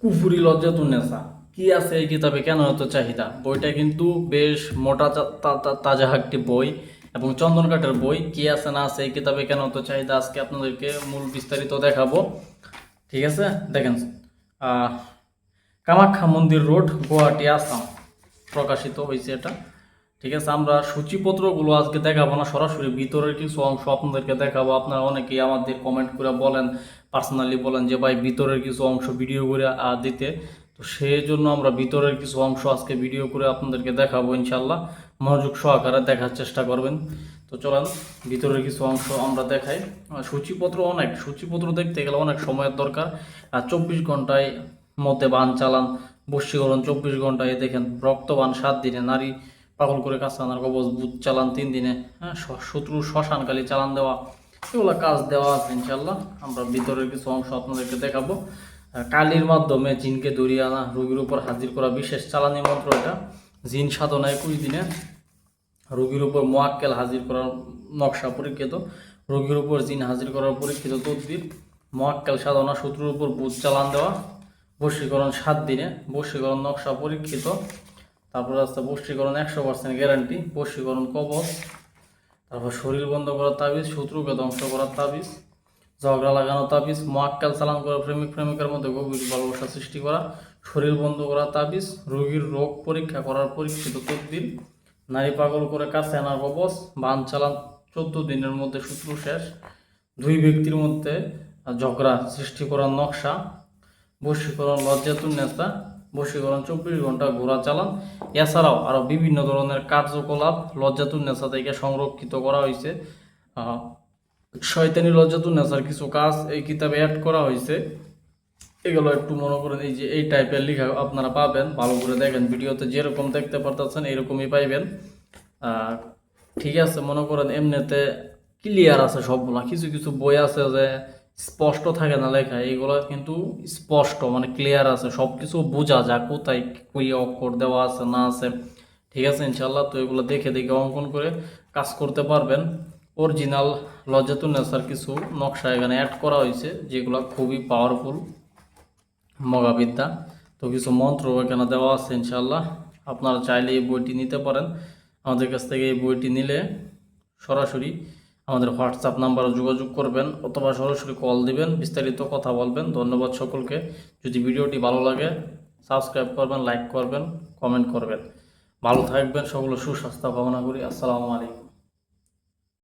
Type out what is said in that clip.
কুফুরি লজ্জাতুন্নেসা কি আছে এই কিতাবে, কেন এত চাহিদা? বইটা কিন্তু বেশ মোটা তাজা একটি বই এবং চন্দন কাঠের বই। কি আছে না আছে এই কিতাবে, কেন এত চাহিদা, আজকে আপনাদেরকে মূল বিস্তারিত দেখাবো। ঠিক আছে, দেখেন। আহ, কামাখ্যা মন্দির রোড, গুয়াহাটি, আসাম প্রকাশিত হয়েছে এটা। ঠিক আছে, আমরা সূচিপত্রগুলো আজকে দেখাবো না, সরাসরি ভিতরের কিছু অংশ আপনাদেরকে দেখাবো। আপনারা অনেকেই আমাদের কমেন্ট করে বলেন, পার্সোনালি বলেন যে ভাই ভিতরের কিছু অংশ ভিডিও করে দিতে। তো সেই জন্য আমরা ভিতরের কিছু অংশ আজকে ভিডিও করে আপনাদেরকে দেখাবো ইনশাল্লাহ। মনোযোগ সহকারে দেখার চেষ্টা করবেন। তো চলেন ভিতরের কিছু অংশ আমরা দেখাই। সূচিপত্র দেখতে গেলে অনেক সময়ের দরকার। আর 24 ঘন্টায় মধ্যে বান চালান, বশীকরণ 24 ঘন্টায়, দেখেন রক্তবান 7 দিনে, নারী পাগল করে কাঁচানার কবজ, বুথ চালান 3 দিনে, হ্যাঁ, শত্রু শ্মশানকালী চালান দেওয়া, এগুলো কাজ দেওয়া আছে ইনশাল্লাহ। আমরা ভিতরের কিছু অংশ আপনাদেরকে দেখাবো। কালির মাধ্যমে জিনকে ধরিয়ে আনা, রোগীর উপর হাজির করা বিশেষ চালানি মন্ত্র এটা। জিন সাধনা 21 দিনে, রোগীর উপর মোয়াক্কেল হাজির করার নকশা পরীক্ষিত, রোগীর উপর জিন হাজির করার পরীক্ষিত তদবির, মোয়াক্কেল সাধনা, শত্রুর উপর বুথ চালান দেওয়া, বশীকরণ 7 দিনে, বশীকরণ নকশা পরীক্ষিত। তারপর আছে বশীকরণ 100% গ্যারান্টি, বশীকরণ কবচ। তারপর শরীর বন্ধ করার তাবিজ, শত্রুকে ধ্বংস করার তাবিজ, ঝগড়া লাগানো তাবিজ, মোয়াক্কেল চালান করা, প্রেমিক প্রেমিকার মধ্যে গভীর ভালোবাসা সৃষ্টি করা, শরীর বন্ধ করার তাবিজ, রোগীর রোগ পরীক্ষা করার পরীক্ষিত তদবির, নারী পাগল করে কাছে আনার কবচ, বান চালান 14 দিনের মধ্যে শত্রু শেষ, 2 ব্যক্তির মধ্যে ঝগড়া সৃষ্টি করার নকশা, বশীকরণ লজ্জাতুন্নেসা, বশীকরণ 24 ঘন্টা ঘোড়া চালান। এছাড়াও আরও বিভিন্ন ধরনের কার্যকলাপ লজ্জাতুন্নেসা থেকে সংরক্ষিত করা হয়েছে। শয়তানি লজ্জাতুন্নেসার কিছু কাজ এই কিতাবে অ্যাড করা হয়েছে। এগুলো একটু মনে করেন, এই যে এই টাইপের লেখা আপনারা পাবেন, ভালো করে দেখেন, ভিডিওতে যেরকম দেখতে পারতেছেন এরকমই পাইবেন। ঠিক আছে, মনে করেন এমনিতে ক্লিয়ার আছে সবগুলা। কিছু কিছু বই আছে যে স্পষ্ট থাকে না লেখা, এইগুলো কিন্তু স্পষ্ট, মানে ক্লিয়ার আছে, সব কিছু বোঝা যায় কোথায় কই অক্ষর দেওয়া আছে না আছে। ঠিক আছে ইনশাল্লাহ। তো এগুলো দেখে দেখে অঙ্কন করে কাজ করতে পারবেন। অরিজিনাল লজ্জাতুন্নেসার কিছু নকশা এখানে অ্যাড করা হয়েছে, যেগুলো খুবই পাওয়ারফুল মগাবিদ্যা। তো কিছু মন্ত্র এখানে দেওয়া আছে ইনশাল্লাহ। আপনারা চাইলে এই বইটি নিতে পারেন। আমাদের কাছ থেকে এই বইটি নিলে সরাসরি আমাদের হোয়াটসঅ্যাপ নাম্বারে যোগাযোগ করবেন, অথবা সরাসরি কল দিবেন, বিস্তারিত কথা বলবেন। ধন্যবাদ সকলকে। যদি ভিডিওটি ভালো লাগে সাবস্ক্রাইব করবেন, লাইক করবেন, কমেন্ট করবেন। ভালো থাকবেন, সকলের সুস্বাস্থ্য কামনা করি। আসসালামু আলাইকুম।